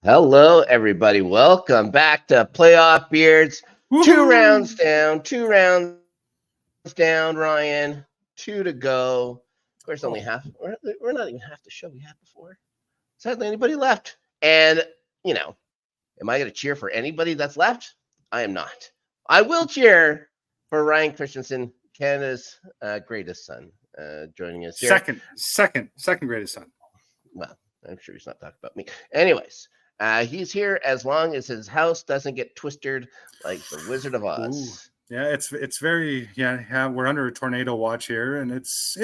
Hello, everybody. Welcome back to Playoff Beards. Woo-hoo! Two rounds down, Ryan. 2 to go. Of course, only half. We're not even half the show we had before. Sadly, anybody left. And, am I going to cheer for anybody that's left? I am not. I will cheer for Ryan Christensen, Canada's greatest son, joining us here. Second greatest son. Well, I'm sure he's not talking about me. Anyways. He's here as long as his house doesn't get twisted like the Wizard of Oz. Ooh. Yeah, it's very we're under a tornado watch here, and it's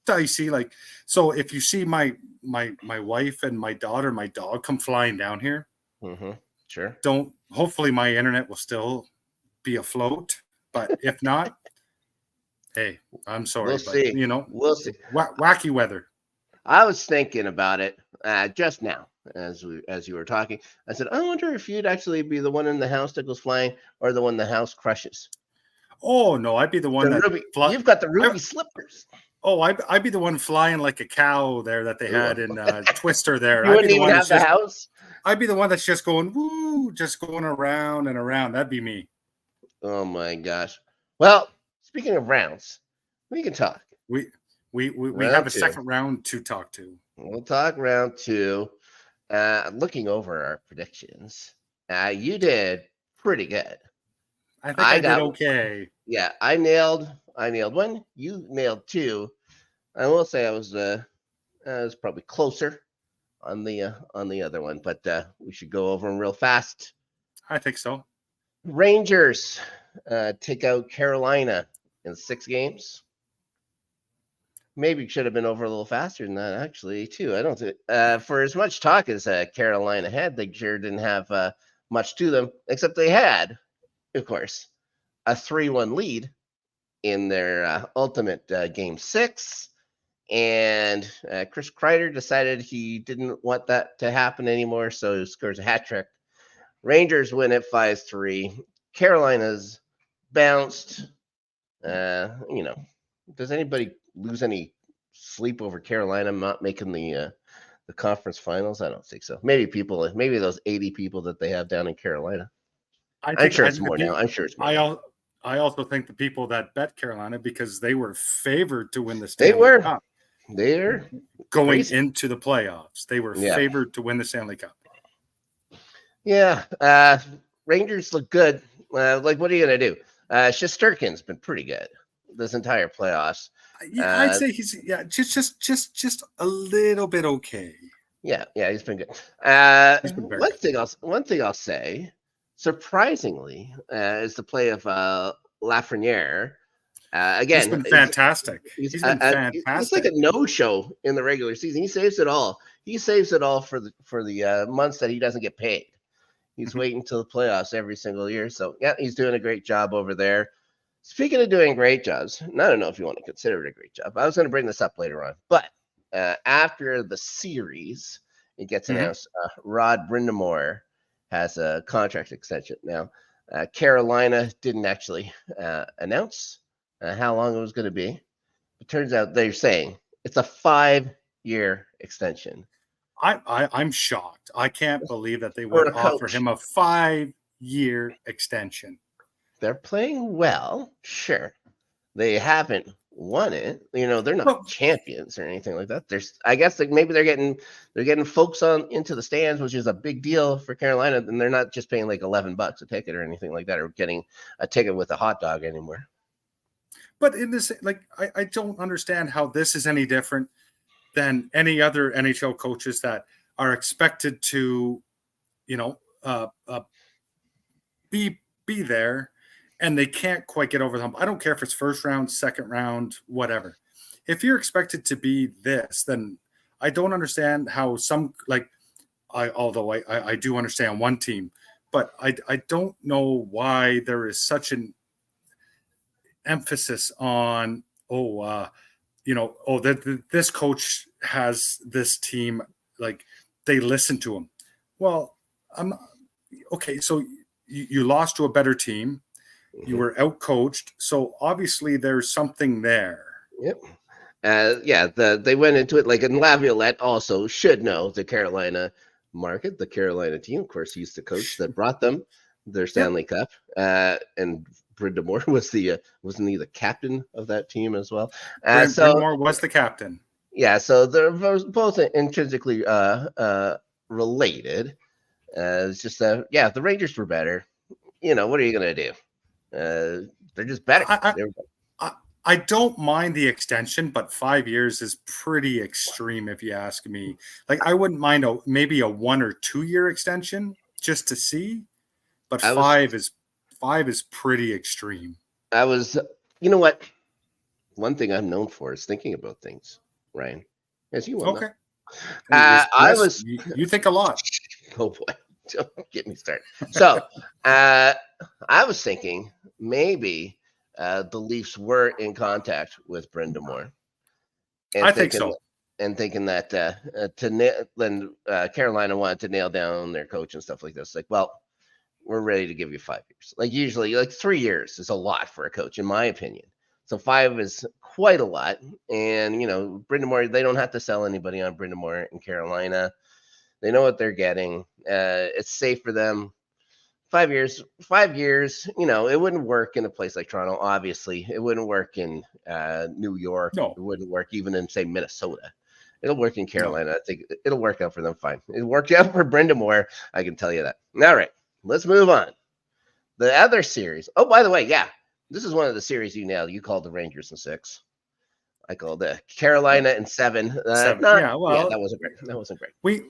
dicey. Like, so if you see my wife and my daughter, my dog come flying down here, sure. Hopefully my internet will still be afloat, but if not, hey, I'm sorry. We'll see. We'll see. Wacky weather. I was thinking about it just now. As you were talking, I said, I wonder if you'd actually be the one in the house that goes flying or the one the house crushes. Oh no, I'd be the one You've got the ruby slippers. Oh, I'd be the one flying like a cow there that they had in Twister there. You wouldn't even have the house? I'd be the one that's just going, woo, just going around and around. That'd be me. Oh my gosh. Well, speaking of rounds, we can talk. We have a second round to talk to. We'll talk round 2. Looking over our predictions, you did pretty good. I think I did okay. Yeah, I nailed 1. You nailed 2. I will say I was probably closer on the other one, but we should go over them real fast. I think so. Rangers take out Carolina in 6 games. Maybe should have been over a little faster than that, actually, too. I don't think for as much talk as Carolina had, they sure didn't have much to them, except they had, of course, a 3-1 lead in their ultimate Game 6. And Chris Kreider decided he didn't want that to happen anymore, so he scores a hat trick. Rangers win at 5-3. Carolina's bounced. Does anybody lose any sleep over Carolina not making the conference finals? I don't think so. Maybe those 80 people that they have down in Carolina. I'm sure it's more now. I also think the people that bet Carolina, because they were favored to win the Stanley Cup. They're going crazy. into the playoffs. They were favored to win the Stanley Cup. Yeah. Rangers look good. What are you going to do? Shesterkin's been pretty good this entire playoffs. I'd say he's just a little bit okay. Yeah, he's been good. He's been very One thing I'll say, surprisingly, is the play of Lafreniere. Again, he's been fantastic. He's been fantastic. It's like a no-show in the regular season. He saves it all. He saves it all for the months that he doesn't get paid. He's waiting until the playoffs every single year. So yeah, he's doing a great job over there. Speaking of doing great jobs, and I don't know if you want to consider it a great job. I was going to bring this up later on, but after the series, it gets announced. Rod Brindamore has a contract extension now. Carolina didn't actually announce how long it was going to be. It turns out they're saying it's a 5-year extension. I'm shocked. I can't believe that they would offer him a 5-year extension. They're playing well, sure. They haven't won it. They're not champions or anything like that. I guess maybe they're getting folks into the stands, which is a big deal for Carolina, and they're not just paying like $11 a ticket or anything like that, or getting a ticket with a hot dog anymore. But in this, I don't understand how this is any different than any other NHL coaches that are expected to, be there, and they can't quite get over the hump. I don't care if it's first round, second round, whatever. If you're expected to be this, then I don't understand how although I do understand one team, but I don't know why there is such an emphasis on this coach has this team, like they listen to him. Well, okay. So you lost to a better team. Mm-hmm. You were out-coached. So obviously there's something there. Yep. They went into it and Laviolette also should know the Carolina market, the Carolina team. Of course, he's the coach that brought them their Stanley Cup. And Brind'Amour wasn't he the captain of that team as well? Brind'Amour was the captain. Yeah, so they're both intrinsically related. It's just the Rangers were better. What are you gonna do? They're just better. I don't mind the extension, but 5 years is pretty extreme if you ask me. Like I wouldn't mind maybe a 1 or 2 year extension just to see, but five is pretty extreme. You know what? One thing I'm known for is thinking about things, Ryan. As you well know. You think a lot. Oh boy, don't get me started. So I was thinking maybe the Leafs were in contact with Brind'Amour. I think so. And thinking that Carolina wanted to nail down their coach and stuff like this. Like, well, we're ready to give you 5 years. Like usually, 3 years is a lot for a coach, in my opinion. So 5 is quite a lot. And, Brind'Amour, they don't have to sell anybody on Brind'Amour in Carolina. They know what they're getting. It's safe for them. 5 years, it wouldn't work in a place like Toronto, obviously. It wouldn't work in New York. No. It wouldn't work even in, say, Minnesota. It'll work in Carolina. No. I think it'll work out for them fine. It worked out for Brind'Amour, I can tell you that. All right, let's move on. The other series. Oh, by the way, this is one of the series you nailed. You called the Rangers in 6. I called the Carolina in 7. 7. That wasn't great. That wasn't great.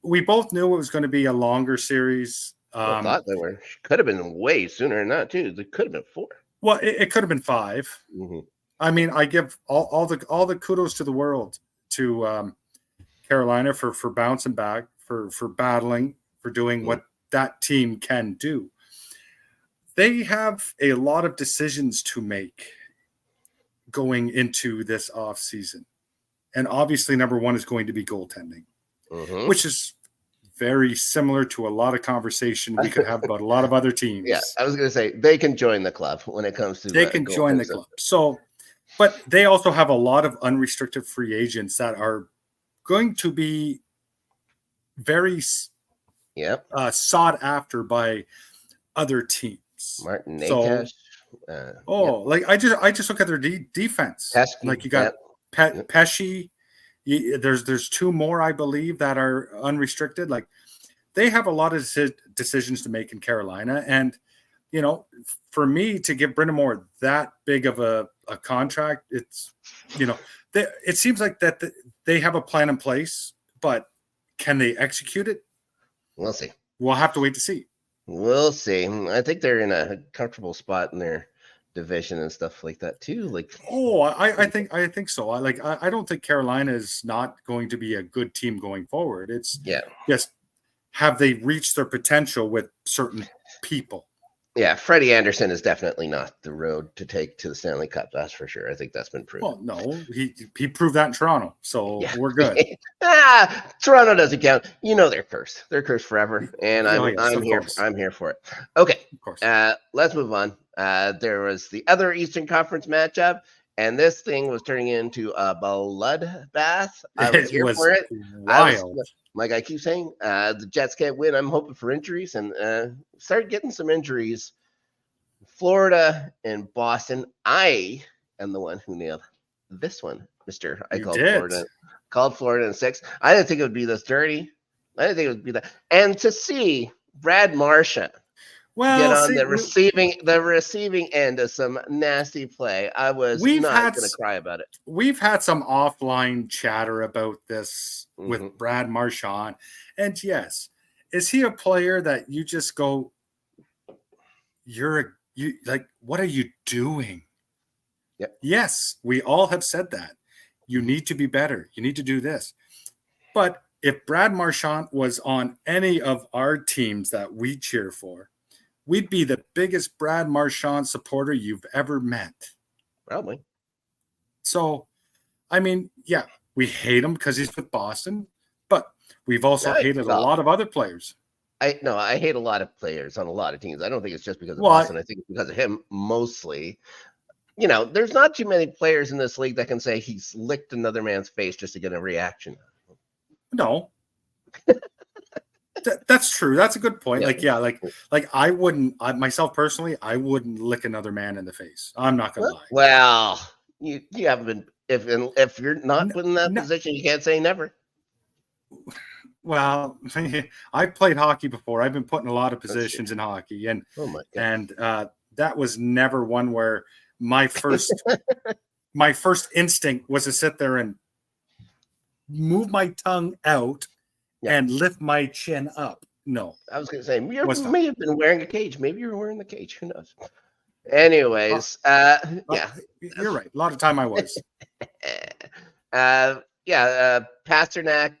We both knew it was going to be a longer series. I thought they could have been way sooner than that too. They could have been 4. Well, it could have been 5. Mm-hmm. I mean, I give all the kudos to the world to Carolina for bouncing back, for battling, for doing what that team can do. They have a lot of decisions to make going into this off season, and obviously, number one is going to be goaltending, which is very similar to a lot of conversation we could have about a lot of other teams. Yeah, I was going to say they can join the club when it comes to they can join the club. So, but they also have a lot of unrestricted free agents that are going to be very sought after by other teams. Martin Nakash. I just look at their defense. Pesky, like you got Pesci. There's 2 more, I believe, that are unrestricted. Like they have a lot of decisions to make in Carolina, and for me to give Brind'Amour that big of a contract, it's it seems like that they have a plan in place, but can they execute it? We'll see. We'll have to wait to see. We'll see. I think they're in a comfortable spot in their division and stuff like that too. I think so. I don't think Carolina is not going to be a good team going forward. It's just have they reached their potential with certain people? Yeah, Freddie Anderson is definitely not the road to take to the Stanley Cup. That's for sure. I think that's been proven. Well, no, he proved that in Toronto, so we're good. Toronto doesn't count. They're cursed. They're cursed forever, and I'm here. I'm here for it. Okay, of course. Let's move on. There was the other Eastern Conference matchup, and this thing was turning into a bloodbath. I was here for it. Wild. Like I keep saying, the Jets can't win. I'm hoping for injuries, and start getting some injuries. Florida and Boston. I am the one who nailed this one, Mister. I called Florida in 6. I didn't think it would be this dirty. I didn't think it would be that. And to see Brad Marchand get on the receiving end of some nasty play, I was not going to cry about it. We've had some offline chatter about this with Brad Marchand, and yes, is he a player that you just go, what are you doing? Yep. Yes, we all have said that. You need to be better. You need to do this. But if Brad Marchand was on any of our teams that we cheer for, we'd be the biggest Brad Marchand supporter you've ever met. Probably. So, I mean, yeah, we hate him because he's with Boston, but we've also hated a lot of other players. I hate a lot of players on a lot of teams. I don't think it's just because of Well, Boston. I think it's because of him mostly. There's not too many players in this league that can say he's licked another man's face just to get a reaction. No. That's true. That's a good point. Yeah. Like I wouldn't, myself personally, I wouldn't lick another man in the face. I'm not gonna lie. Well, you haven't been. If you're not put in that position, you can't say never. Well, I played hockey before. I've been put in a lot of positions in hockey, and that was never one where my first instinct was to sit there and move my tongue out and lift my chin up. No, I was going to say you may have been wearing a cage. Maybe you were wearing the cage. Who knows? Anyways, you're right. A lot of time I was. Pasternak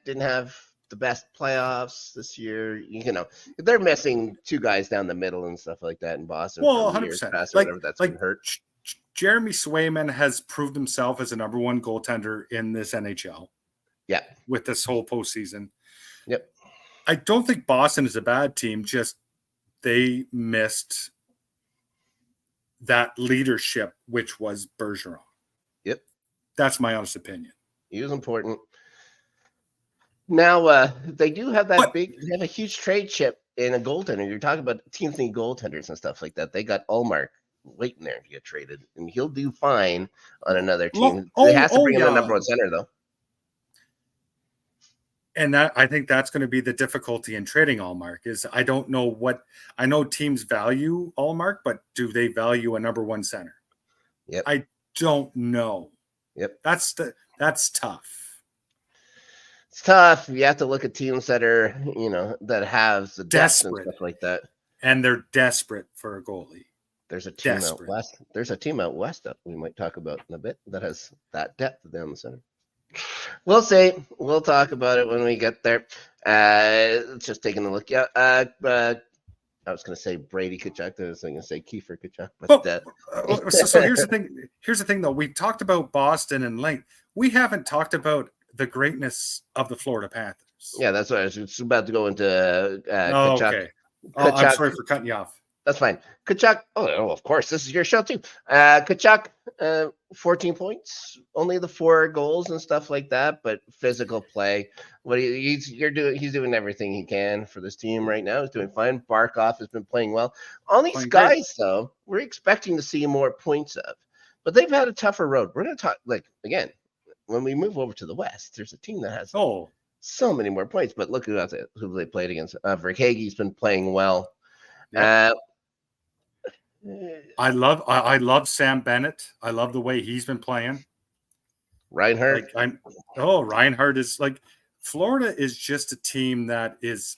didn't have the best playoffs this year. They're missing two guys down the middle and stuff like that in Boston. Well, 100%. Whatever that's been hurt. Jeremy Swayman has proved himself as a number one goaltender in this NHL. Yeah, with this whole postseason. Yep. I don't think Boston is a bad team. Just they missed that leadership, which was Bergeron. Yep. That's my honest opinion. He was important. Now, they do have they have a huge trade chip in a goaltender. You're talking about teams need goaltenders and stuff like that. They got Ullmark waiting there to get traded, and he'll do fine on another team. They have to bring in the number one center, though. And I think that's going to be the difficulty in trading Ullmark is I don't know I know teams value Ullmark, but do they value a number one center? Yep. I don't know. Yep. That's tough. It's tough. You have to look at teams that are, that have the depth and stuff like that. And they're desperate for a goalie. There's a team out west. There's a team out west that we might talk about in a bit that has that depth down the center. We'll see. We'll talk about it when we get there. Just taking a look. Yeah. I was going to say Brady Tkachuk. I was going to say Kiefer Tkachuk. But so here's the thing. Here's the thing, though. We talked about Boston and length. We haven't talked about the greatness of the Florida Panthers. Yeah, that's what I was about to go into. Tkachuk. Okay. Tkachuk. I'm sorry for cutting you off. That's fine. Tkachuk. Oh, of course. This is your show too. Tkachuk, 14 points, only the 4 goals and stuff like that, but physical play. He's doing everything he can for this team right now. He's doing fine. Barkov has been playing well. All these guys, though, we're expecting to see more points of, but they've had a tougher road. We're going to talk again when we move over to the West. There's a team that has so many more points, but look who they played against. Verhaeghe's been playing well. Yeah. I love Sam Bennett. I love the way he's been playing. Reinhardt. Reinhardt is Florida is just a team that is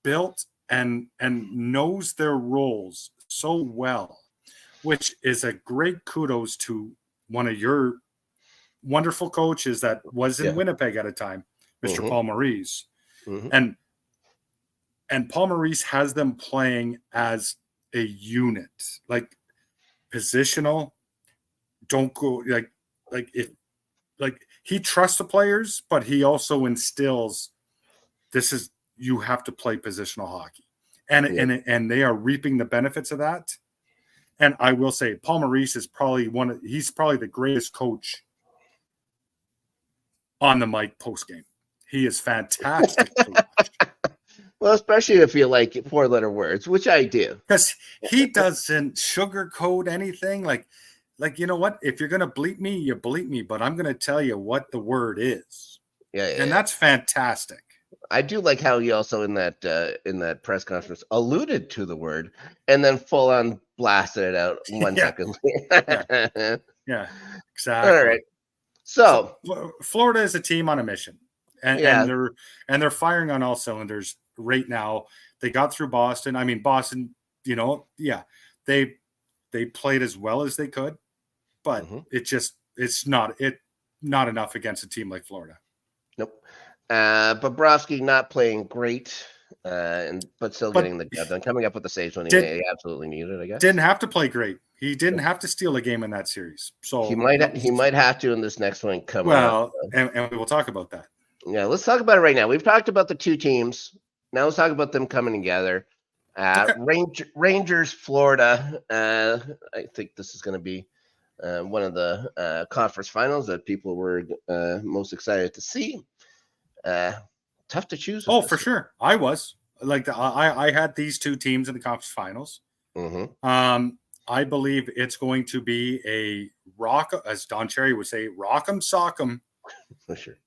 built and knows their roles so well, which is a great kudos to one of your wonderful coaches that was in Winnipeg at a time, Mr. Paul Maurice. And Paul Maurice has them playing as a unit, positional. Don't go he trusts the players, but he also instills you have to play positional hockey, and they are reaping the benefits of that. And I will say, Paul Maurice is he's probably the greatest coach on the mic post game. He is fantastic to watch. Well, especially if you like 4-letter words, which I do. Because he doesn't sugarcoat anything. You know what? If you're going to bleep me, you bleep me, but I'm going to tell you what the word is. And that's fantastic. I do like how he also in that press conference alluded to the word and then full on blasted it out 1 second. Yeah, exactly. All right. So Florida is a team on a mission. And they're firing on all cylinders right now. They got through Boston. I mean, Boston, they played as well as they could, but it's not enough against a team like Florida. Nope. Bobrovsky not playing great. but still But getting the job done, coming up with the saves when he absolutely needed, I guess. Didn't have to play great. He didn't have to steal a game in that series. So he might have to in this next one coming up. Well, and we will talk about that. Yeah, let's talk about it right now. We've talked about the two teams. Now let's talk about them coming together. Okay. Rangers, Florida. I think this is going to be one of the conference finals that people were most excited to see. Tough to choose. Oh, for sure. I was like I had these two teams in the conference finals. Mm-hmm. I believe it's going to be a rock, as Don Cherry would say, rock'em sock'em. For sure.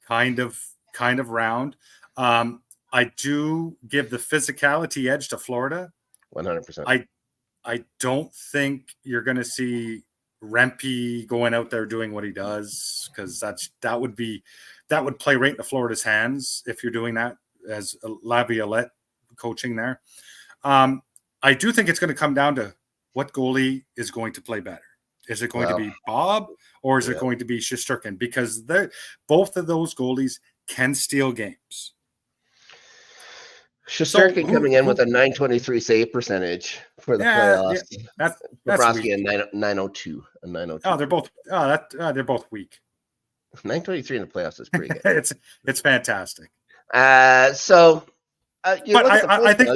Kind of round. I do give the physicality edge to Florida. 100%. I don't think you're going to see Rempe going out there doing what he does, because that would play right into Florida's hands if you're doing that as Laviolette coaching there. I do think it's going to come down to what goalie is going to play better. Is it going to be Bob or is it going to be Shesterkin? Because both of those goalies can steal games. Shesterkin coming in with a .923 save percentage for the playoffs. Yeah, that's Bobrovsky a 902. A 902. Oh, they're both weak. 923 in the playoffs is pretty good. it's fantastic. I think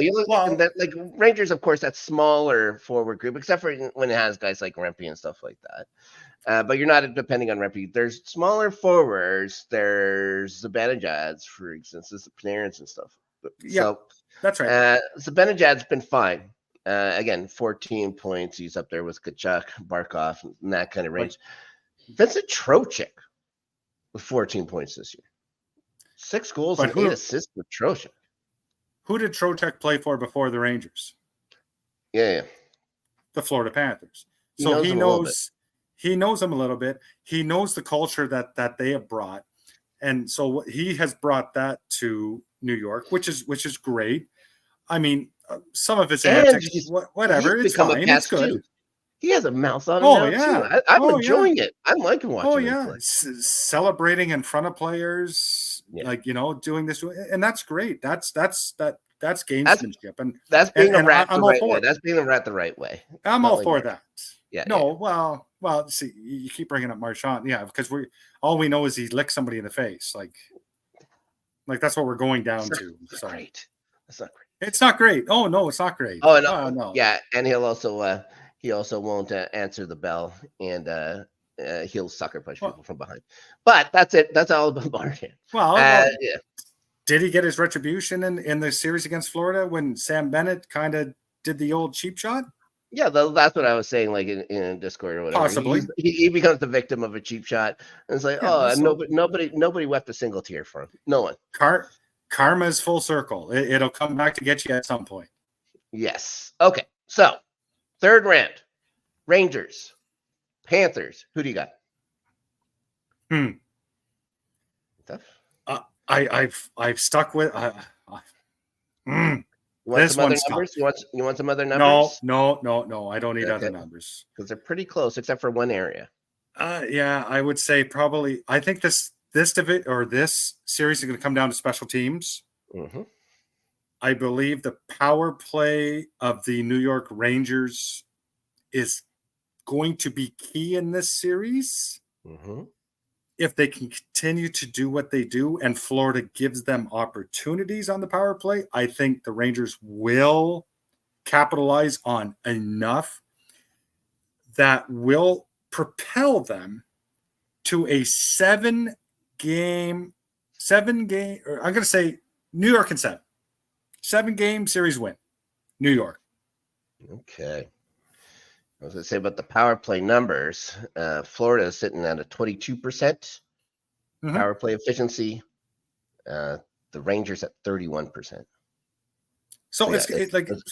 like Rangers, of course, that smaller forward group, except for when it has guys like Rempe and stuff like that. But you're not depending on Rempe. There's smaller forwards. There's Zibanejad, for instance, the Panarin's and stuff. Yeah, so that's right. Zibanejad's been fine. Again, 14 points. He's up there with Tkachuk, Barkov, and that kind of range. Right. Vincent Trocheck with 14 points this year. 6 goals and 8 assists for Trocheck. Who did Trocheck play for before the Rangers? Yeah. The Florida Panthers. So he knows them a little bit. He knows the culture that they have brought. And so he has brought that to New York, which is great. I mean, some of his antics, whatever, it's fine. It's good. Too. He has a mouth on him too. I'm enjoying it. I'm liking watching him play. Celebrating in front of players, doing this, and that's great. That's gamesmanship, and that's being a rat the right way. That's being a rat the right way. I'm all for that. Yeah. No, well. See, you keep bringing up Marchand, because all we know is he licked somebody in the face, like that's what we're going down to. So great. That's not great. It's not great. Oh no, it's not great. Oh no. Yeah, and he'll also he also won't answer the bell, and he'll sucker punch people from behind. But that's it. That's all about Marchand. Did he get his retribution in the series against Florida when Sam Bennett kind of did the old cheap shot? Yeah, that's what I was saying, like in Discord or whatever. Possibly, he becomes the victim of a cheap shot, and it's like, nobody wept a single tear for him. No one. Karma's full circle. It'll come back to get you at some point. Yes. Okay. So, third round, Rangers, Panthers. Who do you got? Tough. I've stuck with. You want some other numbers? You want some other numbers? No. I don't need other numbers because they're pretty close, except for one area. Yeah, I would say probably. I think this series is going to come down to special teams. Mm-hmm. I believe the power play of the New York Rangers is going to be key in this series. Mm-hmm. If they can continue to do what they do and Florida gives them opportunities on the power play, I think the Rangers will capitalize on enough that will propel them to a 7 game, or I'm going to say New York and 7. 7-game series win. New York. Okay. I was going to say about the power play numbers. Florida is sitting at a 22% power play efficiency. The Rangers at 31%. So it's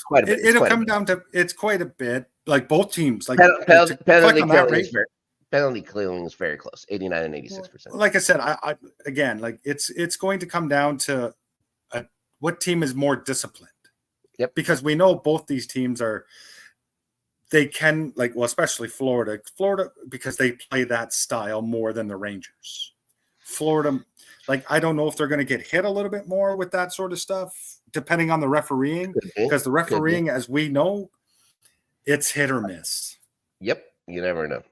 quite a bit. It'll come down to it's quite a bit. Like both teams, like penalty killing is very close, 89 and 86%. Like I said, I again, like it's going to come down to what team is more disciplined. Yep. Because we know both these teams they can, especially Florida, because they play that style more than the Rangers. Florida, Like, I don't know if they're going to get hit a little bit more with that sort of stuff, depending on the refereeing, because the refereeing, as we know, it's hit or miss. Yep. You never know.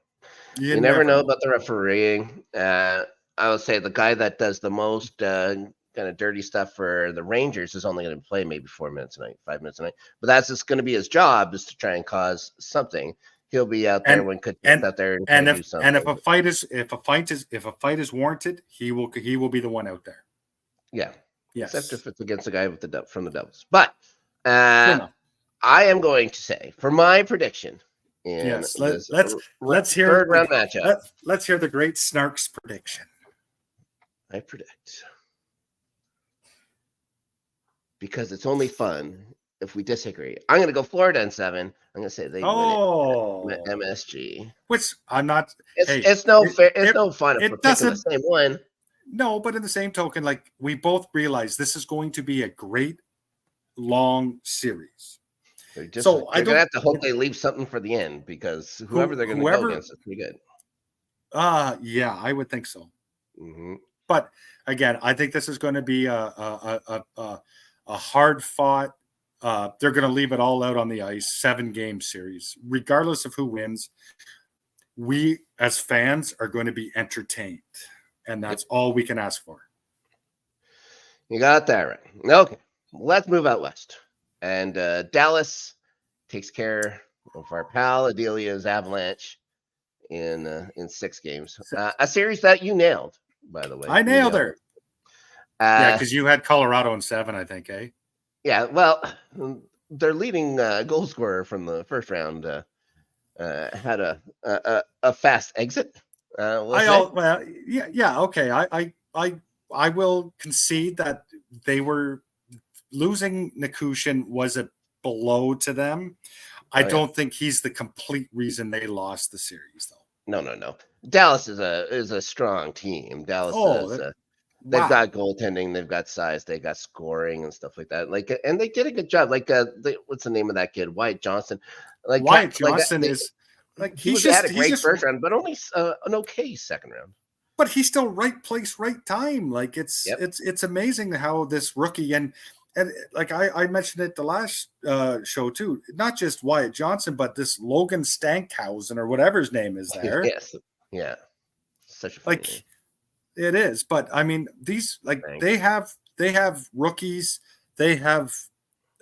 You never know about the refereeing. I would say the guy that does the most kind of dirty stuff for the Rangers is only going to play maybe 4 minutes a night, 5 minutes a night. But that's just going to be his job, is to try and cause something. He'll be out there when Kachuk's out there and do something. And if a fight is warranted, he will be the one out there. Yeah. Yes. Except if it's against a guy from the Devils. But I am going to say, for my prediction, let's hear third round matchup. Let's hear the great Snark's prediction. I predict, because it's only fun if we disagree, I'm going to go Florida in 7. I'm going to say they win it. MSG. Which I'm not. It's no fair. It's no fun if we're picking the same one. No, but in the same token, like, we both realize this is going to be a great long series. They're going to have to hope they leave something for the end, because whoever they're going to go against is pretty good. Yeah, I would think so. Mm-hmm. But again, I think this is going to be a hard fought. They're going to leave it all out on the ice, 7-game series, regardless of who wins. We as fans are going to be entertained, and that's all we can ask for. You got that right. Okay, let's move out west. And Dallas takes care of our pal Adelia's Avalanche in 6 games. A series that you nailed, by the way. I nailed her. Yeah, because you had Colorado in 7, I think, eh? Yeah, well, their leading goal scorer from the first round had a fast exit. Okay. I will concede that they were losing. Nikushin was a blow to them. I don't think he's the complete reason they lost the series, though. No. Dallas is a strong team. Dallas they've got goaltending, they've got size, they got scoring and stuff like that. Like, and they did a good job. Like, what's the name of that kid? Wyatt Johnson. Like, Wyatt Johnson he had a great first round, but only an okay second round. But he's still right place, right time. Like, it's amazing how this rookie and like I mentioned it the last show too. Not just Wyatt Johnson, but this Logan Stankhausen or whatever his name is there. Yes, yeah, such a funny name. It is, but I mean, these they have rookies, they have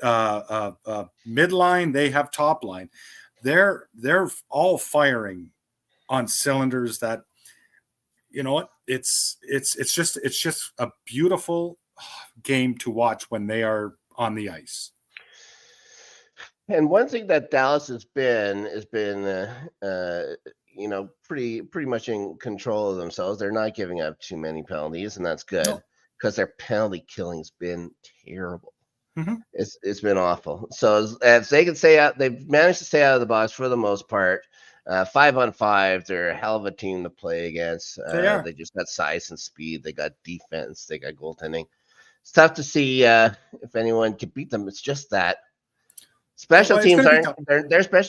midline, they have top line. They're all firing on cylinders. That, you know what, it's just a beautiful game to watch when they are on the ice. And one thing that Dallas has been pretty much in control of themselves. They're not giving up too many penalties, and that's good, because their penalty killing's been terrible. Mm-hmm. It's been awful. So as they can stay out, they've managed to stay out of the box for the most part. 5-on-5, they're a hell of a team to play against. They just got size and speed. They got defense. They got goaltending. It's tough to see if anyone can beat them. It's just that their special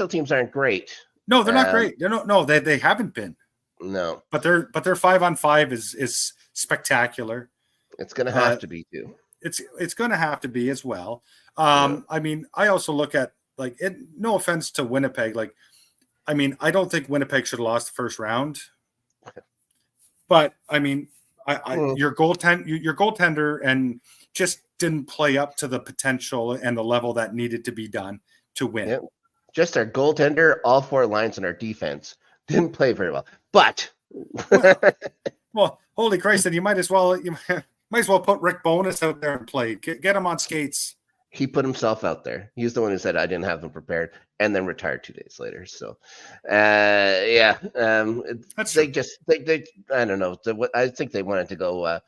teams aren't great. No, they're not great. They haven't been. No. But their 5-on-5 is spectacular. It's going to have to be too. It's going to have to be as well. I mean, I also look at, like, it, no offense to Winnipeg, like, I mean, I don't think Winnipeg should have lost the first round. But I mean, your goaltender and just didn't play up to the potential and the level that needed to be done to win. Yeah. Just our goaltender, all 4 lines in our defense didn't play very well. But well, holy Christ! Then you might as well put Rick Bowness out there and play. Get him on skates. He put himself out there. He's the one who said I didn't have them prepared, and then retired 2 days later. So, I don't know. I think they wanted to go,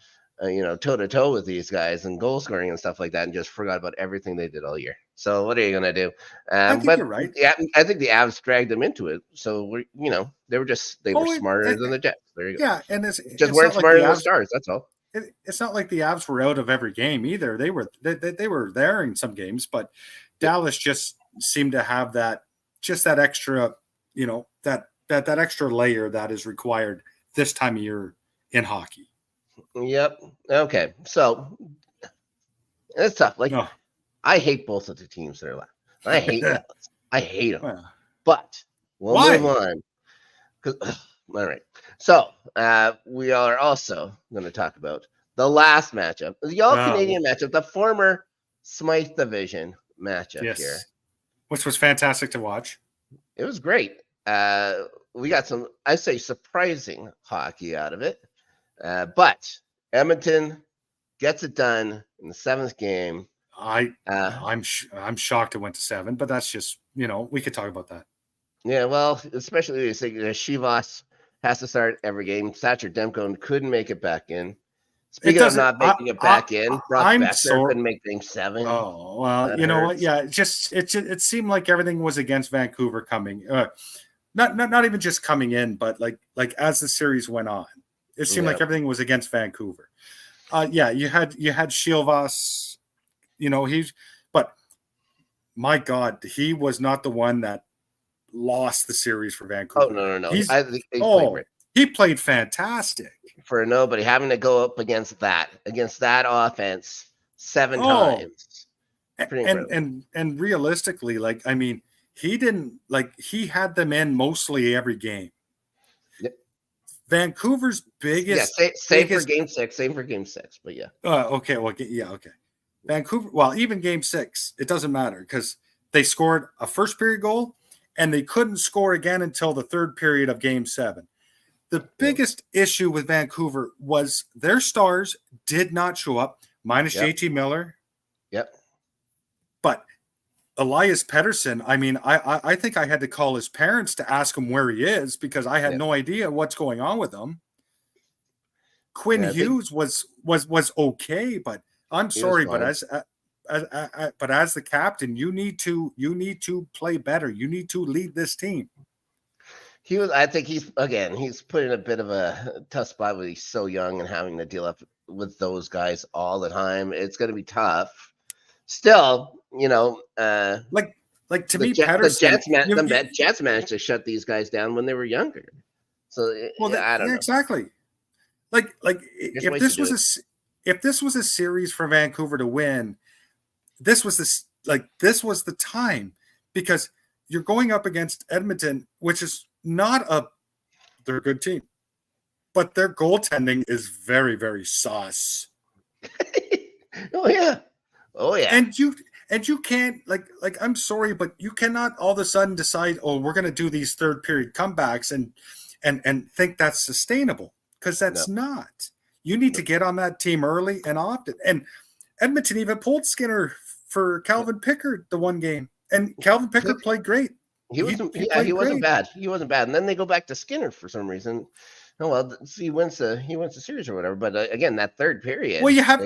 toe to toe with these guys and goal scoring and stuff like that, and just forgot about everything they did all year. So, what are you gonna do? I think you're right. Yeah, I think the Avs dragged them into it. So they were smarter than the Jets. There you go. Yeah, and it's weren't smarter than the Stars. That's all. It's not like the Avs were out of every game either. They were there in some games, but Dallas just seemed to have that extra, that extra layer that is required this time of year in hockey. Yep. Okay. So it's tough. Like, No. I hate both of the teams that are left. I hate Dallas. I hate them. Well, But we'll why? move on. All right. So we are also going to talk about the last matchup, the All Canadian matchup, the former Smythe Division matchup here. Which was fantastic to watch. It was great. We got some, I say, surprising hockey out of it. But Edmonton gets it done in the 7th game. I'm shocked it went to 7, but that's just, we could talk about that. Yeah, well, especially Chivas has to start every game. Thatcher Demko couldn't make it back in. Speaking of not making it back in, Brock Beckner couldn't make game 7. Oh, well, you know what? Yeah, it seemed like everything was against Vancouver coming. Not even just coming in, but like as the series went on, it seemed like everything was against Vancouver. Yeah, you had Chivas, but my God, he was not the one that lost the series for Vancouver. Oh, no. I think he played fantastic. For nobody having to go up against that offense 7 times. And realistically, he had them in mostly every game. Yep. Vancouver's biggest save for game 6, but yeah. Okay. Vancouver, well, even game 6, it doesn't matter because they scored a first period goal and they couldn't score again until the 3rd period of game 7. The biggest issue with Vancouver was their stars did not show up, minus JT Miller. Yep. But Elias Pettersson, I think I had to call his parents to ask him where he is because I had no idea what's going on with him. Quinn Hughes was okay, but I'm sorry, but as the captain, you need to play better. You need to lead this team. I think he's put in a bit of a tough spot when he's so young and having to deal up with those guys all the time. It's going to be tough. Still, to me, Pettersson, the Jets managed to shut these guys down when they were younger. So I don't know exactly. If this was a series for Vancouver to win, this was the time because you're going up against Edmonton, which is they're a good team, but their goaltending is very, very sauce. Oh yeah. And you can't I'm sorry, but you cannot all of a sudden decide, we're going to do these 3rd period comebacks and think that's sustainable because that's not. You need to get on that team early and often. And Edmonton even pulled Skinner for Calvin Pickard the one game, and Calvin Pickard played great. He wasn't bad. He wasn't bad. And then they go back to Skinner for some reason. Oh well, he wins the series or whatever. But again, that 3rd period. Well, you have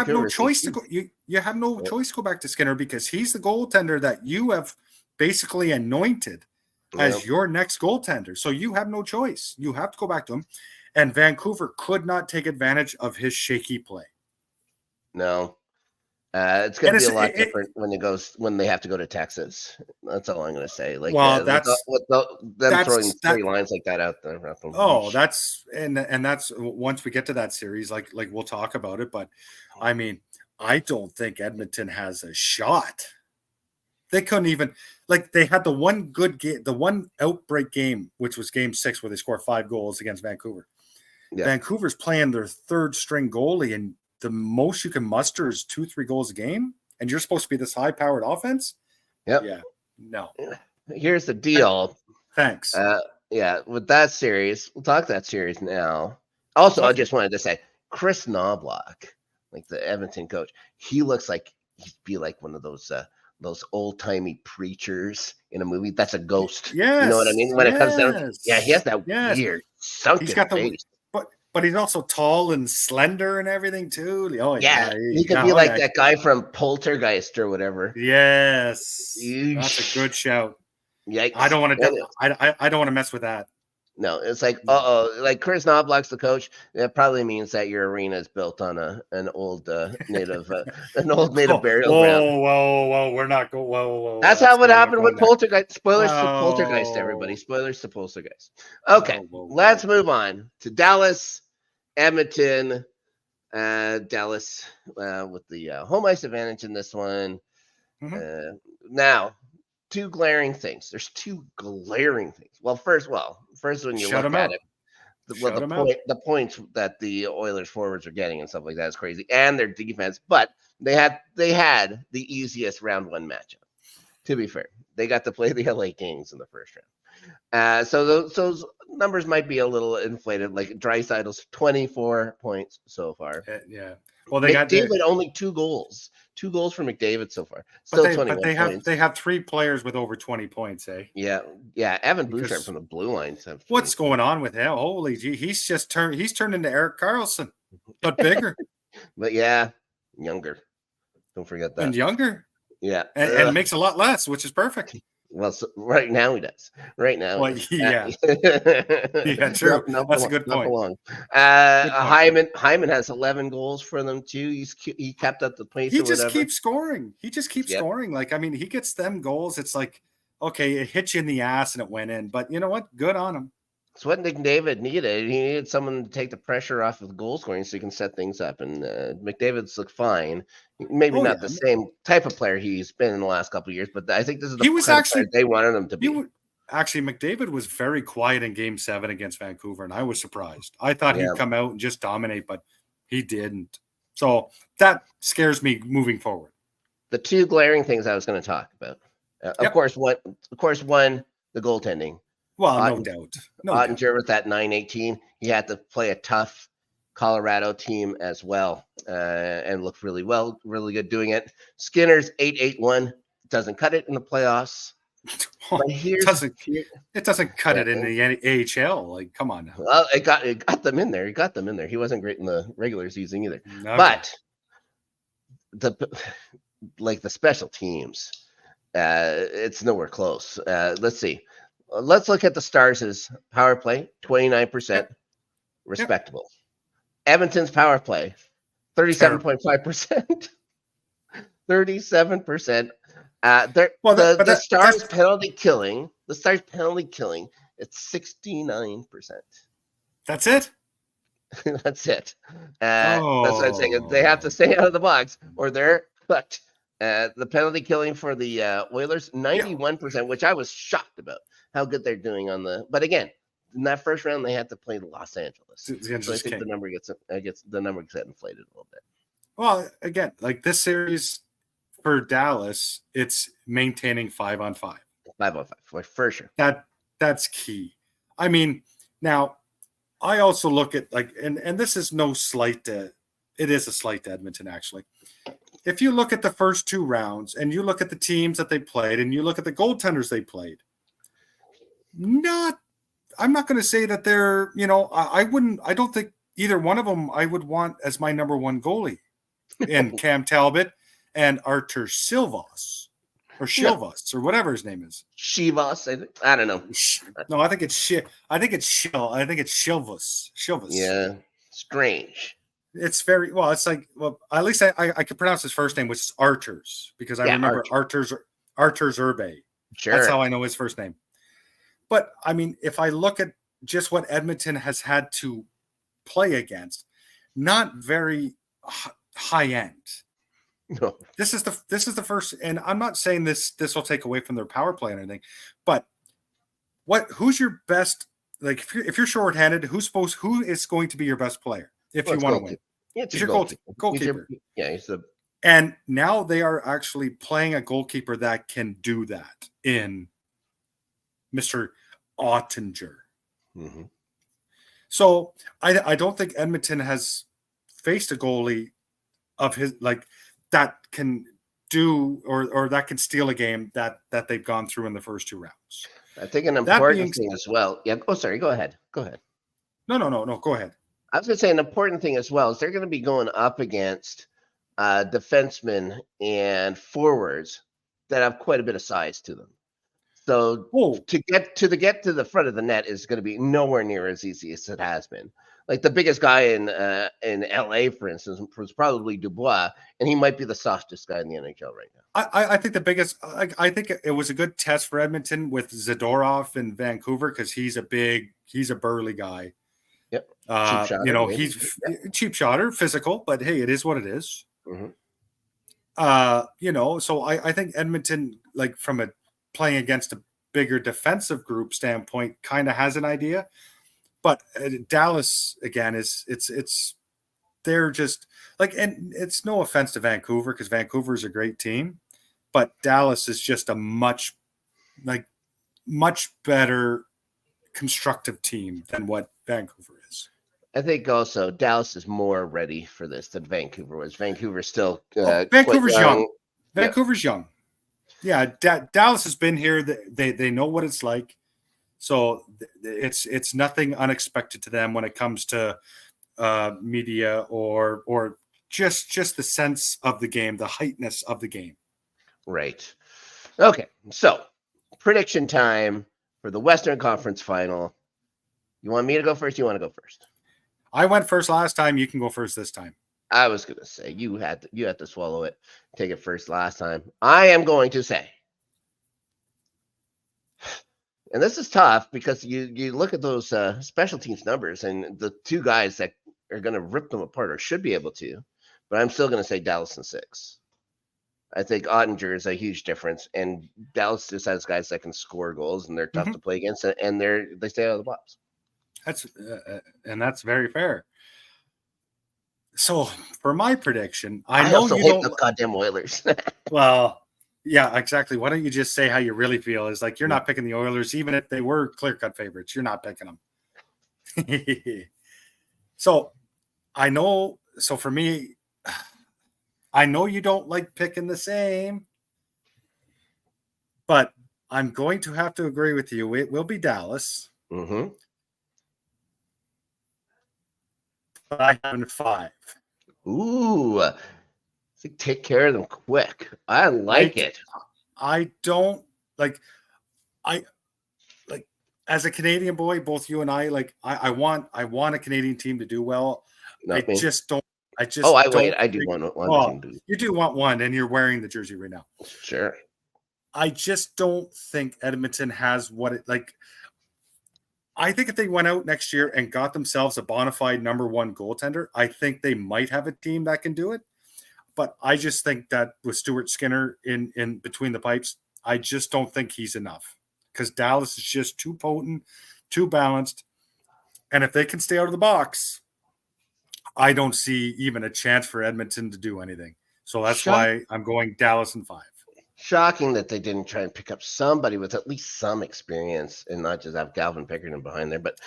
no choice to go. You have no choice to go back to Skinner because he's the goaltender that you have basically anointed as your next goaltender. So you have no choice. You have to go back to him. And Vancouver could not take advantage of his shaky play. No. It's going to be a lot different when they have to go to Texas. That's all I'm going to say. Them throwing 3 lines like that out there. That's once we get to that series, like we'll talk about it. But I don't think Edmonton has a shot. They couldn't even they had the one good game, the one outbreak game, which was game 6 where they scored 5 goals against Vancouver. Yeah. Vancouver's playing their 3rd string goalie and the most you can muster is 2-3 goals a game, and you're supposed to be this high-powered offense? Yep. Yeah. No. Here's the deal. Thanks. With that series, we'll talk that series now. Also, I just wanted to say, Chris Knobloch, the Edmonton coach, he looks like he'd be like one of those old-timey preachers in a movie. That's a ghost. Yes. You know what I mean? When it comes down, he has that weird sunken face. But he's also tall and slender and everything too. Oh yeah, he could be like that guy from Poltergeist or whatever. Yes, that's a good shout. Yikes. I don't want to. I don't want to mess with that. No, it's like Chris Knobloch's the coach. That probably means that your arena is built on an old native burial ground. Whoa! We're not going. Whoa! That's how what happened with Poltergeist. Spoilers to Poltergeist, everybody. Spoilers to Poltergeist. Okay, let's move on to Dallas, Edmonton. Dallas with the home ice advantage in this one. Mhm. Now, two glaring things. There's two glaring things. First when you Shut look him at out. it, Shut him out. the points that the Oilers forwards are getting and stuff like that is crazy, and their defense. But they had the easiest round one matchup. To be fair, they got to play the LA Kings in the first round. So those numbers might be a little inflated. Like Draisaitl's 24 points so far. Yeah. Well, they got the, McDavid only 2 goals. 2 goals for McDavid so far. but Still they 21 points. they have 3 players with over 20 points, eh? Yeah. Evan Bouchard Because from the blue line. what's going on with him? Holy gee, he's turned into Eric Carlson, but bigger But yeah, younger. Don't forget and that. younger, Yeah. and makes a lot less, which is perfect. Well, so right now he does. Right now. Well, yeah, true. That's a good Not for point. long. Good point. Hyman has 11 goals for them too. He kept up the pace He or just whatever. keeps scoring. He just keeps scoring. Like, I mean, he gets them goals. It's like, okay, it hit you in the ass and it went in. But you know what? Good on him. It's what McDavid needed. He needed someone to take the pressure off of goal scoring so he can set things up. And McDavid's look fine. Maybe not the same type of player he's been in the last couple of years, but I think this is the kind of player they wanted him to be. Actually, McDavid was very quiet in Game 7 against Vancouver, and I was surprised. I thought he'd come out and just dominate, but he didn't. So that scares me moving forward. The two glaring things I was going to talk about. Of course, one, the goaltending. Well, no doubt. Ottinger with that 9-18. He had to play a tough Colorado team as well and looked really good doing it. Skinner's 8-8-1 doesn't cut it in the playoffs. But it doesn't cut it in the AHL. Like, come on now. Well, it got them in there. He wasn't great in the regular season either. Okay. But the special teams, it's nowhere close. Let's see. Let's look at the Stars' power play, 29%, respectable. Edmonton's power play, 37.5%. 37%. The Stars penalty killing, it's 69%. That's it? That's it. That's what I'm saying. They have to stay out of the box or they're cooked. The penalty killing for the Oilers, 91%, which I was shocked about how good they're doing on the. But again, in that first round, they had to play Los Angeles. So I think the number gets inflated a little bit. Well, again, like this series for Dallas, it's maintaining 5-on-5. 5-on-5, for sure. That's key. I mean, now I also look at and this is no slight to. It is a slight to Edmonton, actually. If you look at the first 2 rounds and you look at the teams that they played and you look at the goaltenders they played, I'm not going to say that they're, I don't think either one of them I would want as my number one goalie in Cam Talbot and Artur Silvas or Silvas or whatever his name is. Shivas, I don't know. No, I think it's Silvas. Yeah, strange. It's very it's like at least I can pronounce his first name, which is Arturs, because I remember Arturs Urbe. Sure. That's how I know his first name. But I mean, if I look at just what Edmonton has had to play against, not very high end. No. This is the first, and I'm not saying this will take away from their power play or anything, but who's your best? Like if you're shorthanded, who is going to be your best player if you want to win? It's your goalkeeper. And now they are actually playing a goalkeeper that can do that in Mr. Ottinger. Mm-hmm. So I don't think Edmonton has faced a goalie of his that can do or that can steal a game that they've gone through in the first 2 rounds. I think an important thing as well. Yeah. Oh, sorry. Go ahead. No. Go ahead. I was going to say an important thing as well is they're going to be going up against defensemen and forwards that have quite a bit of size to them. So to get to the front of the net is going to be nowhere near as easy as it has been. Like the biggest guy in LA, for instance, was probably Dubois, and he might be the softest guy in the NHL right now. I think the biggest. I think it was a good test for Edmonton with Zadorov in Vancouver because he's a burly guy. Yep. Cheap shot. You know, he's cheap shotter, physical, but hey, it is what it is. Mm-hmm. You know, so I think Edmonton, like from a playing against a bigger defensive group standpoint, kind of has an idea. But Dallas again it's they're just like, and it's no offense to Vancouver because Vancouver is a great team, but Dallas is just a much better constructive team than what Vancouver is. I think also Dallas is more ready for this than Vancouver was. Vancouver's still Vancouver's young. Yep. Vancouver's young. Yeah, Dallas has been here. They know what it's like, so it's nothing unexpected to them when it comes to media or just the sense of the game, the heightness of the game. Right. Okay. So prediction time for the Western Conference Final. You want me to go first? You want to go first? I went first last time. You can go first this time. I was going to say you had to swallow it. Take it first last time. I am going to say, and this is tough because you look at those special teams numbers and the two guys that are going to rip them apart or should be able to, but I'm still going to say Dallas in 6. I think Ottinger is a huge difference, and Dallas just has guys that can score goals, and they're tough to play against, and they stay out of the box. That's very fair. So for my prediction, I know also you hate don't the goddamn Oilers. Well, yeah, exactly. Why don't you just say how you really feel? Is like you're not picking the Oilers, even if they were clear-cut favorites. You're not picking them. So I know. So for me, I know you don't like picking the same, but I'm going to have to agree with you. It will be Dallas. Mm-hmm. But I have in 5. Ooh, take care of them quick. I like it. I don't like. I like as a Canadian boy. Both you and I like. I want a Canadian team to do well. Not me. Just don't. I just. Oh, don't I do want the team to. You do want one, and you're wearing the jersey right now. Sure. I just don't think Edmonton has what it like. I think if they went out next year and got themselves a bona fide number 1 goaltender, I think they might have a team that can do it. But I just think that with Stuart Skinner in between the pipes, I just don't think he's enough because Dallas is just too potent, too balanced. And if they can stay out of the box, I don't see even a chance for Edmonton to do anything. So that's why I'm going Dallas in 5. Shocking that they didn't try and pick up somebody with at least some experience and not just have Calvin Pickerton behind there. But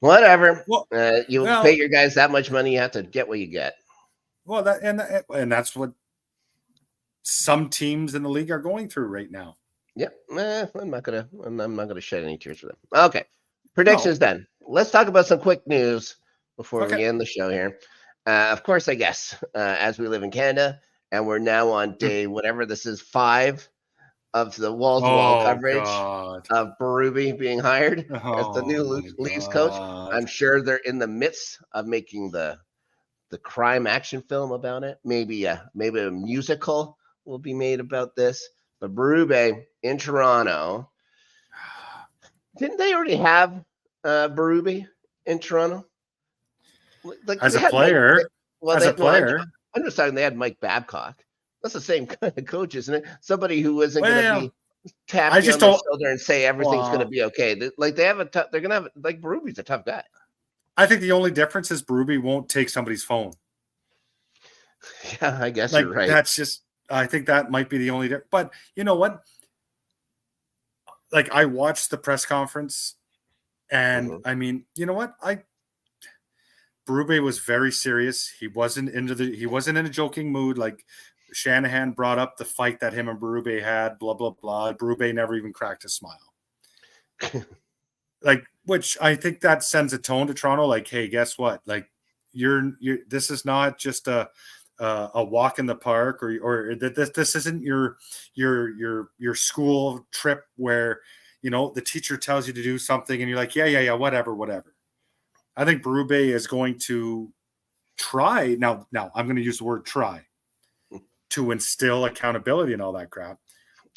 whatever. Well, you pay your guys that much money, you have to get what you get. Well, and that's what some teams in the league are going through right now. Yep. I'm not gonna shed any tears for them. Okay. Predictions then. Let's talk about some quick news before we end the show here. Of course, I guess as we live in Canada. And we're now on day whatever this is 5 of the wall-to-wall coverage of Berube being hired as the new Leafs coach. I'm sure they're in the midst of making the crime action film about it. Maybe a musical will be made about this. But Berube in Toronto, didn't they already have Berube in Toronto? Like as a player? I'm just talking. They had Mike Babcock. That's the same kind of coach, isn't it? Somebody who isn't going to be tapping on their shoulder and say everything's going to be okay. They have they're going to have Berube's a tough guy. I think the only difference is Berube won't take somebody's phone. Yeah, I guess you're right. That's just. I think that might be the only difference. But you know what? Like I watched the press conference, and I mean, you know what? Berube was very serious. He wasn't in a joking mood. Like Shanahan brought up the fight that him and Berube had, blah, blah, blah. Berube never even cracked a smile. Which I think that sends a tone to Toronto. Like, hey, guess what? Like this is not just a walk in the park or this isn't your school trip where, the teacher tells you to do something and you're like, yeah, whatever. I think Berube is going to try. Now I'm going to use the word try to instill accountability and all that crap.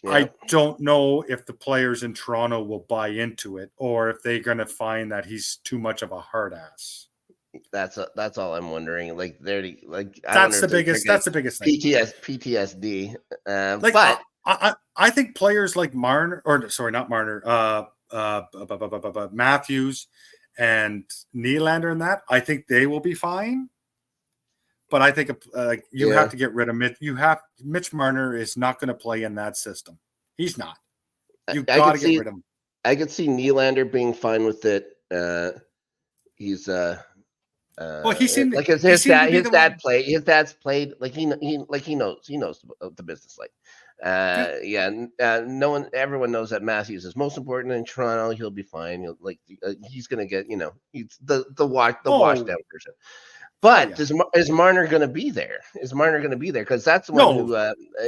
Yeah. I don't know if the players in Toronto will buy into it or if they're going to find that he's too much of a hard ass. That's all I'm wondering. Like I That's wonder the if they're biggest. getting That's the biggest thing. PTSD. Like But I think players like Marner, or sorry, not Marner, Matthews and Nylander and that, I think they will be fine. But I think you have to get rid of Mitch. Mitch Marner is not going to play in that system. He's not. You got to get rid of him. I could see Nylander being fine with it. He's well, he seemed like his dad played. His dad's played like he knows the business. Like everyone knows that Matthews is most important in Toronto. He'll be fine. He's gonna get he's the washed out version. But is Marner going to be there? Is Marner going to be there? Because that's the one who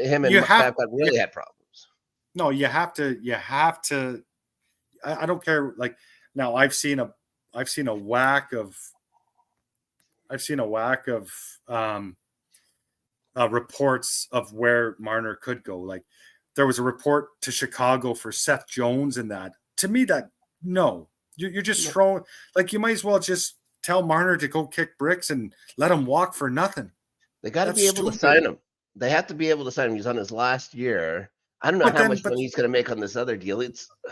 him and Babcock really had problems. No, you have to. I don't care. Like now, I've seen a whack of reports of where Marner could go. Like there was a report to Chicago for Seth Jones and that. To me, that no, you're just throwing. Like you might as well just tell Marner to go kick bricks and let him walk for nothing. They got to be able to sign him. They have to be able to sign him. He's on his last year. I don't know how much money he's going to make on this other deal.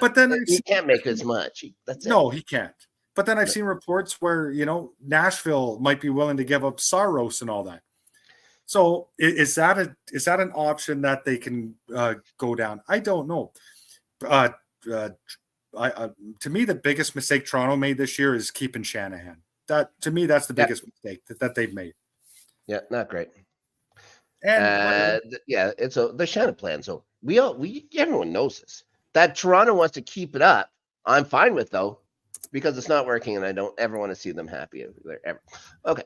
But then he can't make as much. No, he can't. But then I've seen reports where Nashville might be willing to give up Saros and all that. So is that an option that they can go down? I don't know. To me, the biggest mistake Toronto made this year is keeping Shanahan. That to me, that's the biggest mistake that they've made. Yeah, not great. And it's the Shanahan plan. So everyone knows this. That Toronto wants to keep it up. I'm fine with though, because it's not working, and I don't ever want to see them happy ever. Okay.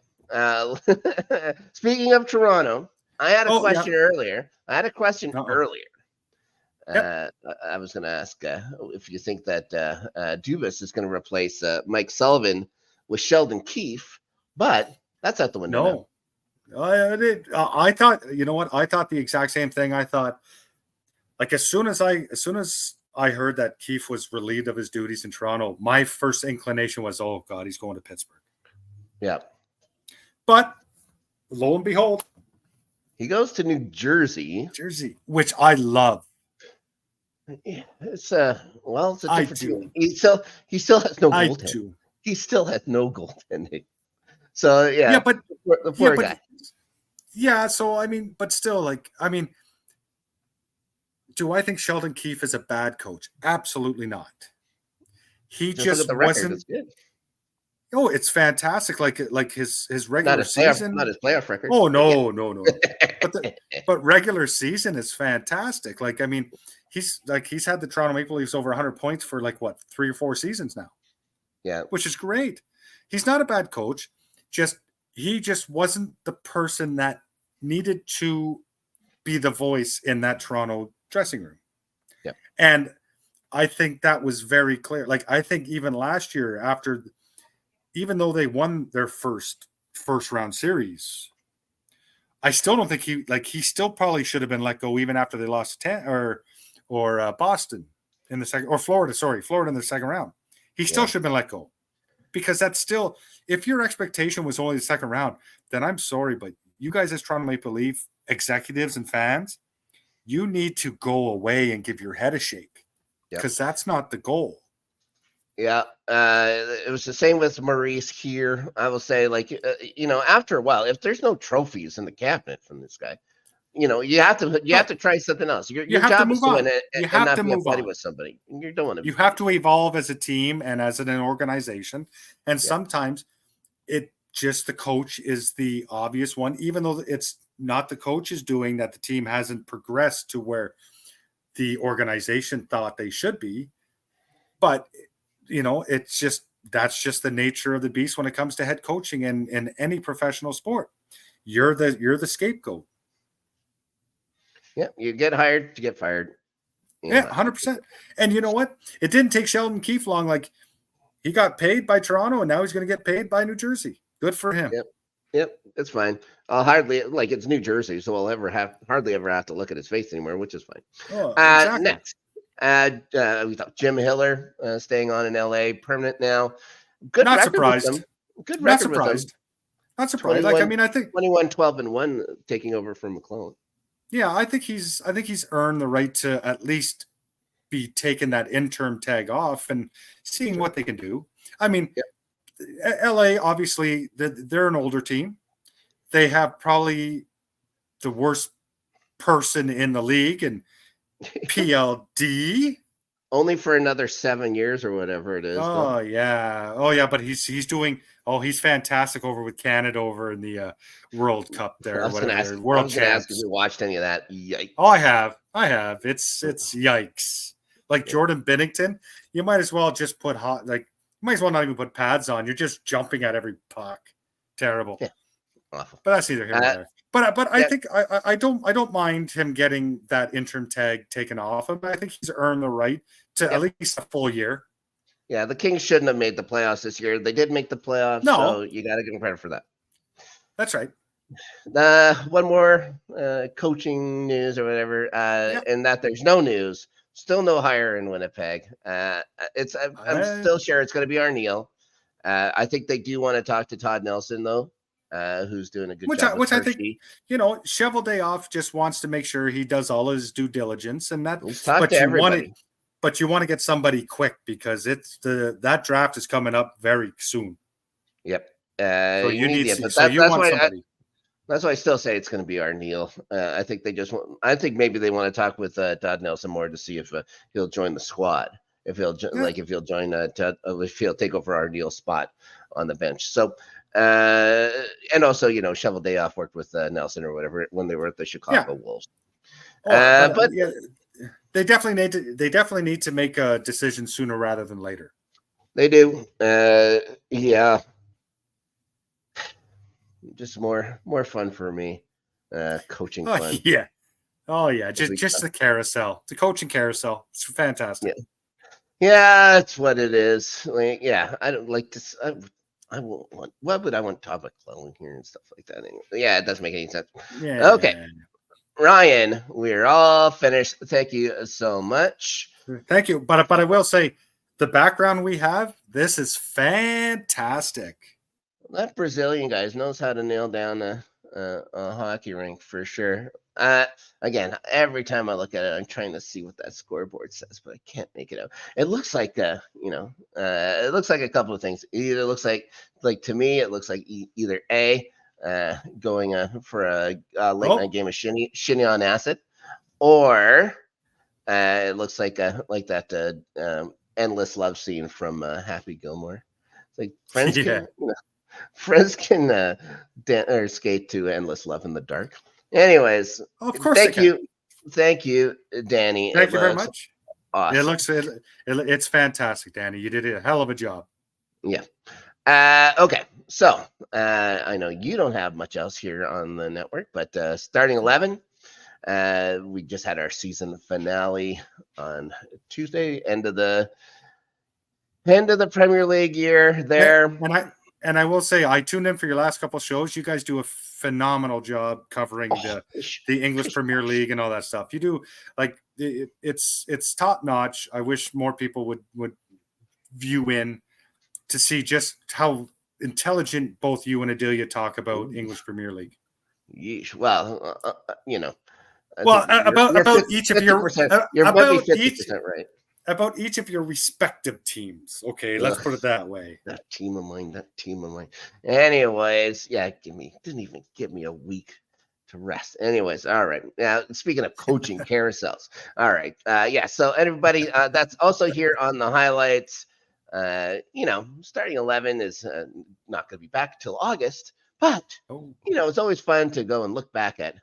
Speaking of Toronto, I had a question earlier. Earlier. I was going to ask if you think that Dubas is going to replace Mike Sullivan with Sheldon Keefe, but that's out the window. No, I thought. You know what? I thought the exact same thing. I thought, like as soon as I heard that Keefe was relieved of his duties in Toronto, my first inclination was, oh God, he's going to Pittsburgh. Yeah, but lo and behold, he goes to New Jersey, which I love. Yeah, it's a different team. He still has no goaltending. He still has no goaltending. So but the poor guy. Yeah, so I mean, but still, do I think Sheldon Keefe is a bad coach? Absolutely not. He just wasn't. It's good. Oh, it's fantastic! Like his regular season, not his playoff record. Oh no. But regular season is fantastic. Like I mean, he's had the Toronto Maple Leafs over 100 points for 3 or 4 seasons now. Yeah, which is great. He's not a bad coach. He just wasn't the person that needed to be the voice in that Toronto dressing room. Yeah, and I think that was very clear. Like I think even last year, even though they won their first round series, I still don't think he still probably should have been let go even after they lost 10 or Boston in the second, or Florida in the second round. He still should have been let go, because that's still, if your expectation was only the second round, then I'm sorry, but you guys as Toronto Maple Leaf executives and fans, you need to go away and give your head a shake, because that's not the goal. Yeah, it was the same with Maurice here. I will say, after a while, if there's no trophies in the cabinet from this guy, you have to try something else. Your job is to win it and not be fighting with somebody. You don't want to. You have to evolve as a team and as an organization, and sometimes it just the coach is the obvious one, even though it's not the coach is doing that. The team hasn't progressed to where the organization thought they should be, but. It's just that's just the nature of the beast when it comes to head coaching in any professional sport. You're the scapegoat. Yeah, you get hired to get fired. 100%. And you know what? It didn't take Sheldon Keefe long. Like he got paid by Toronto, and now he's going to get paid by New Jersey. Good for him. Yep, it's fine. I'll hardly it's New Jersey, so I'll hardly ever have to look at his face anymore, which is fine. Oh, exactly. Next. We thought Jim Hiller staying on in LA, permanent now. Good Not record surprised. with them. Good record with them. Not surprised. Like, I mean, I think 21-12-1 taking over from McClellan. Yeah, I think he's earned the right to at least be taking that interim tag off and seeing what they can do. I mean, LA, obviously, they're an older team. They have probably the worst person in the league and PLD. Only for another 7 years or whatever it is. Oh yeah. But he's doing. Oh, he's fantastic over with Canada over in the World Cup there. I was going to ask if you watched any of that. Yikes. Oh, I have. It's yikes. Like Jordan Binnington, you might as well just put you might as well not even put pads on. You're just jumping at every puck. Terrible. Yeah. Awful. But that's neither here nor there. But I think I don't mind him getting that interim tag taken off him. I think he's earned the right to at least a full year. Yeah, the Kings shouldn't have made the playoffs this year. They did make the playoffs, so you got to give them credit for that. That's right. One more coaching news or whatever, and that there's no news. Still no hire in Winnipeg. I'm still sure it's going to be Arneal. I think they do want to talk to Todd Nelson, though. Who's doing a good job. Which I think, Shovel Day Off just wants to make sure he does all his due diligence and that. Talk to everybody. But you want to get somebody quick because that draft is coming up very soon. Yep. So you need somebody. That's why I still say it's going to be Arneal. I think I think maybe they want to talk with Todd Nelson more to see if he'll join the squad. If he'll join if he'll take over Arneal's spot on the bench. So. And also, Shovel Day Off worked with Nelson or whatever when they were at the Chicago Wolves. But they definitely need to make a decision sooner rather than later. They do. Yeah. Just more fun for me. Coaching fun. Yeah. Oh yeah. Just the carousel, the coaching carousel. It's fantastic. Yeah, that's what it is. Like, yeah, I don't like to. I won't want. What would I want Todd McClellan here and stuff like that? Anyway. Yeah, it doesn't make any sense. Yeah. Okay, Ryan, we're all finished. Thank you so much. Thank you. But I will say, the background we have, this is fantastic. That Brazilian guy knows how to nail down a hockey rink for sure. Again, every time I look at it, I'm trying to see what that scoreboard says, but I can't make it out. It looks like it looks like a couple of things. Either looks like to me, it looks like either A, going for a late night game of shinny on acid, or it looks like that endless love scene from Happy Gilmore. It's like friends can skate to endless love in the dark. Anyways, of course. Thank you, Danny. Thank you very much. Awesome. It's fantastic, Danny. You did a hell of a job. Yeah. Okay. So I know you don't have much else here on the network, but starting 11, we just had our season finale on Tuesday, end of the Premier League year there. And I will say, I tuned in for your last couple of shows. You guys do a phenomenal job covering the English Premier League and all that stuff. You do, it's top notch. I wish more people would view in to see just how intelligent both you and Adelia talk about English Premier League. Yeesh. Well, about each of your 50% right. About each of your respective teams. Okay, let's put it that way. That team of mine. Anyways, didn't even give me a week to rest. Anyways, all right. Now, speaking of coaching carousels, all right. So everybody, that's also here on the highlights. Starting 11 is not going to be back till August, but, it's always fun to go and look back at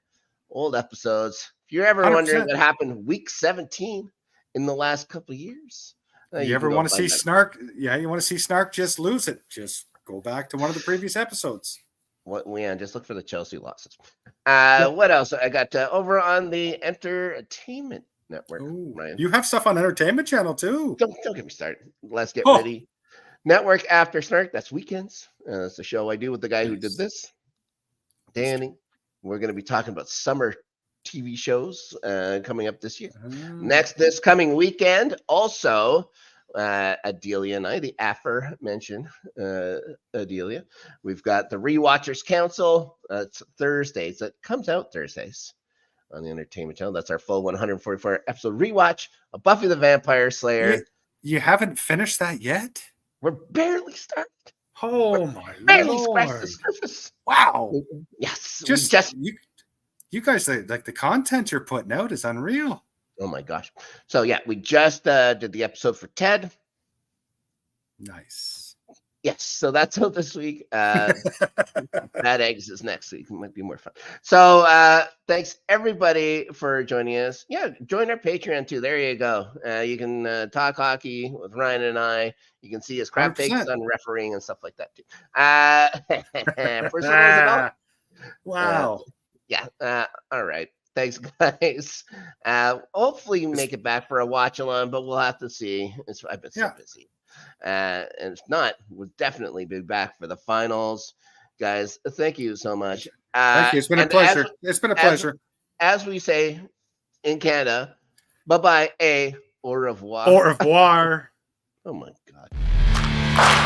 old episodes. If you're ever 100%. Wondering what happened week 17, in the last couple of years. You ever want to see Snark? Yeah, you want to see Snark just lose it. Just go back to one of the previous episodes. Just look for the Chelsea losses. What else? I got over on the Entertainment Network. Ryan. You have stuff on Entertainment Channel too. Don't get me started. Let's get ready. Network After Snark. That's weekends. It's the show I do with the guy who did this, Danny. We're going to be talking about summer TV shows coming up this year. This coming weekend, also Adelia and I, the aforementioned Adelia. We've got the Rewatchers Council. It's Thursdays. It comes out Thursdays on the Entertainment Channel. That's our full 144 episode rewatch of Buffy the Vampire Slayer. You haven't finished that yet? We're barely started. Oh my Barely Lord. scratched the surface. Wow. Yes. You guys, like the content you're putting out is unreal. Oh my gosh. So yeah, we just did the episode for Ted. Nice. Yes. So that's out this week. Bad Eggs is next week. It might be more fun. So thanks everybody for joining us. Yeah, join our Patreon too. There you go. You can talk hockey with Ryan and I. You can see his crap takes on refereeing and stuff like that too. First one was about. Wow. Yeah. All right. Thanks, guys. Hopefully make it back for a watch along, but we'll have to see. I've been so busy. And if not, we'll definitely be back for the finals. Guys, thank you so much. Thank you. It's been a pleasure. It's been a pleasure. As we say in Canada, bye-bye, au revoir. Au revoir. Oh, my God.